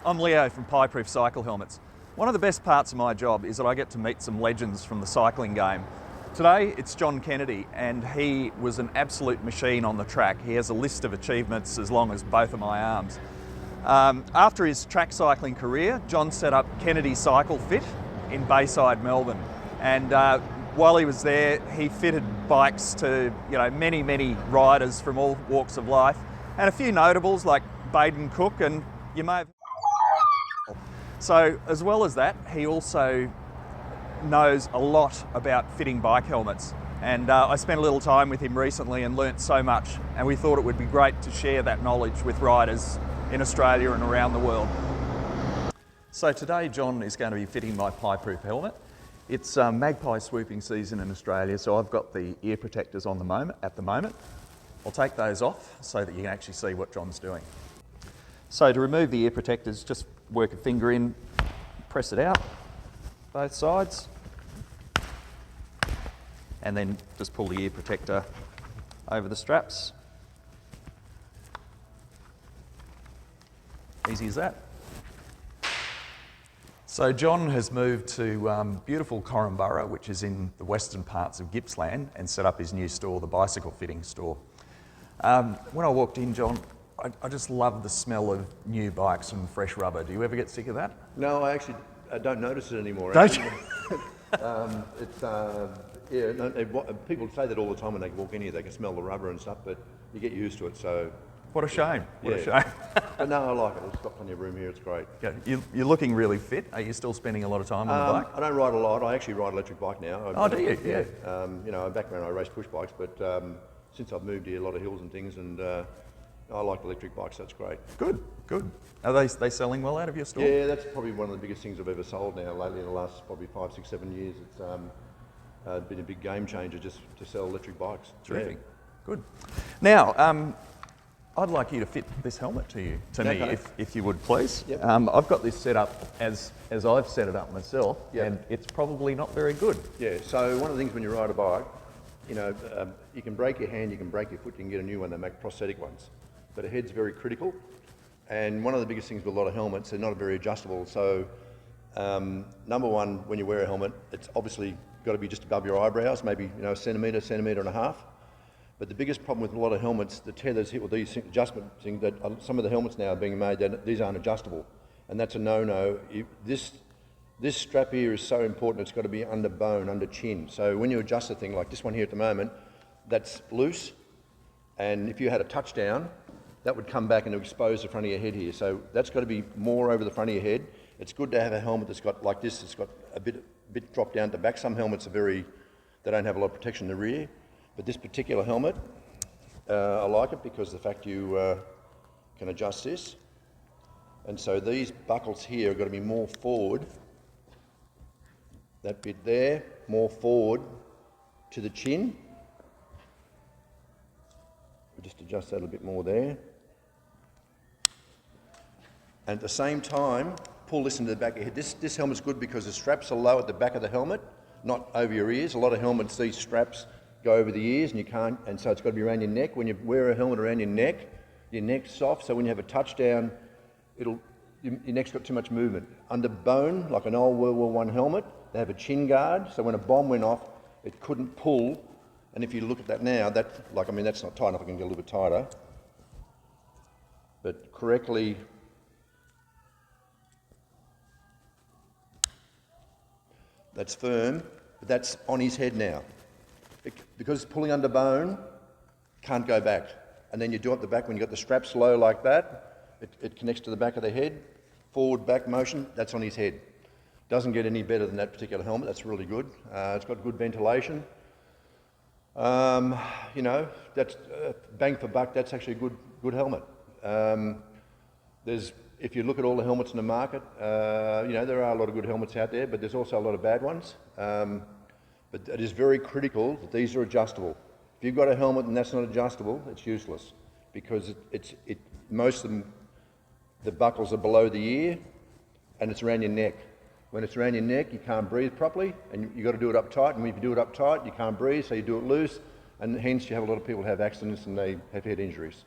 I'm Leo from PieProof Cycle Helmets. One of the best parts of my job is that I get to meet some legends from the cycling game. Today it's John Kennedy, and he was an absolute machine on the track. He has a list of achievements as long as both of my arms. After his track cycling career, John set up Kennedy Cycle Fit in Bayside, Melbourne. And while he was there, he fitted bikes to many riders from all walks of life, and a few notables like Baden Cook, and you may have. So as well as that, he also knows a lot about fitting bike helmets. And I spent a little time with him recently and learnt so much, and we thought it would be great to share that knowledge with riders in Australia and around the world. So today John is going to be fitting my PieProof helmet. It's magpie swooping season in Australia, so I've got the ear protectors on at the moment. I'll take those off so that you can actually see what John's doing. So to remove the ear protectors, just work a finger in, press it out, both sides, and then just pull the ear protector over the straps. Easy as that. So John has moved to beautiful Corumburra, which is in the western parts of Gippsland, and set up his new store, the bicycle fitting store. When I walked in, John, I just love the smell of new bikes and fresh rubber. Do you ever get sick of that? No, I actually don't notice it anymore. Don't you? People say that all the time when they walk in here. They can smell the rubber and stuff, but you get used to it. So What a shame. What a shame. But no, I like it. It's got plenty of room here. It's great. Yeah, you're looking really fit. Are you still spending a lot of time on the bike? I don't ride a lot. I actually ride electric bike now. Oh, do you? Yeah. Back when I raced push bikes, but since I've moved here, a lot of hills and things, and I like electric bikes. That's great. Good. Are they selling well out of your store? Yeah, that's probably one of the biggest things I've ever sold now lately in the last probably 5, 6, 7 years. It's been a big game changer just to sell electric bikes. Terrific. Yeah. Good. Now, I'd like you to fit this helmet to me, if you would, please. Yep. I've got this set up as I've set it up myself, and it's probably not very good. Yeah. So one of the things when you ride a bike, you can break your hand, you can break your foot, you can get a new one. They make prosthetic ones, but a head's very critical. And one of the biggest things with a lot of helmets, they're not very adjustable. So number one, when you wear a helmet, it's obviously got to be just above your eyebrows, maybe a centimetre and a half. But the biggest problem with a lot of helmets, the tethers hit with these adjustment things, that some of the helmets now are being made, these aren't adjustable. And that's a no-no. This strap here is so important, it's got to be under bone, under chin. So when you adjust the thing, like this one here at the moment, that's loose. And if you had a touchdown, that would come back and expose the front of your head here. So that's got to be more over the front of your head. It's good to have a helmet that's got like this, it's got a bit drop down at the back. Some helmets they don't have a lot of protection in the rear. But this particular helmet, I like it because the fact you can adjust this. And so these buckles here are going to be more forward. That bit there, more forward to the chin. We'll just adjust that a bit more there. And at the same time, pull this into the back of your head. This helmet's good because the straps are low at the back of the helmet, not over your ears. A lot of helmets, these straps go over the ears and you can't, and so it's got to be around your neck. When you wear a helmet around your neck's soft, so when you have a touchdown, your neck's got too much movement. Under bone, like an old World War I helmet, they have a chin guard, so when a bomb went off, it couldn't pull. And if you look at that now, that's not tight enough. I can get a little bit tighter. But correctly, that's firm, but that's on his head now. Because it's pulling under bone, can't go back. And then you do it at the back when you've got the straps low like that, it connects to the back of the head, forward, back motion, that's on his head. Doesn't get any better than that particular helmet, that's really good. It's got good ventilation. That's bang for buck, that's actually a good helmet. If you look at all the helmets in the market, there are a lot of good helmets out there, but there's also a lot of bad ones. But it is very critical that these are adjustable. If you've got a helmet and that's not adjustable, it's useless because most of them, the buckles are below the ear and it's around your neck. When it's around your neck, you can't breathe properly and you've got to do it up tight. And if you do it up tight, you can't breathe, so you do it loose. And hence you have a lot of people have accidents and they have head injuries.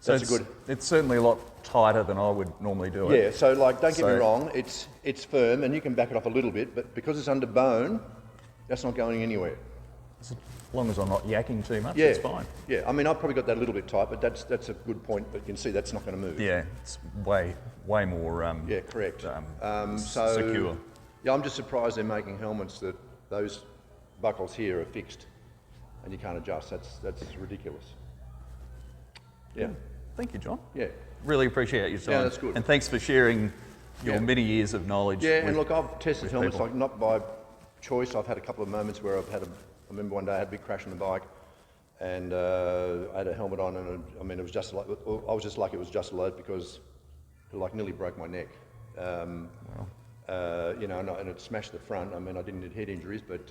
So That's a good. it's certainly a lot tighter than I would normally do it. Yeah, so like, don't get me So- wrong, it's firm and you can back it off a little bit, but because it's under bone, that's not going anywhere. As long as I'm not yakking too much, Yeah, it's fine. Yeah, I mean, I've probably got that a little bit tight, but that's a good point. But you can see that's not going to move. Yeah, it's way more Yeah, correct. secure. Yeah, I'm just surprised they're making helmets that those buckles here are fixed, and you can't adjust. That's ridiculous. Yeah. Thank you, John. Yeah. Really appreciate your time. Yeah, that's good. And thanks for sharing your Yeah. many years of knowledge. Yeah, with- and look, I've tested helmets people. like not by choice. I've had a couple of moments where I remember one day I had a big crash on the bike, and I had a helmet on, and I mean, it was just like, I was just like it was just a load because it like nearly broke my neck. You know, and it smashed the front. I mean, I didn't get head injuries, but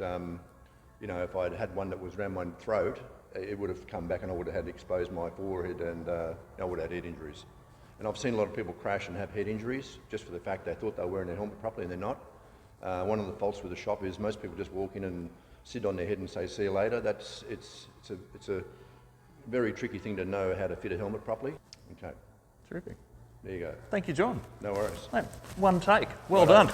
you know, if I'd had one that was around my throat, it would have come back, and I would have had exposed my forehead, and I would have had head injuries. And I've seen a lot of people crash and have head injuries just for the fact they thought they were wearing their helmet properly and they're not. One of the faults with the shop is most people just walk in and sit on their head and say, "See you later." It's a very tricky thing to know how to fit a helmet properly. Okay, Terrific. there you go. Thank you, John. No worries. Mate, one take. Well done.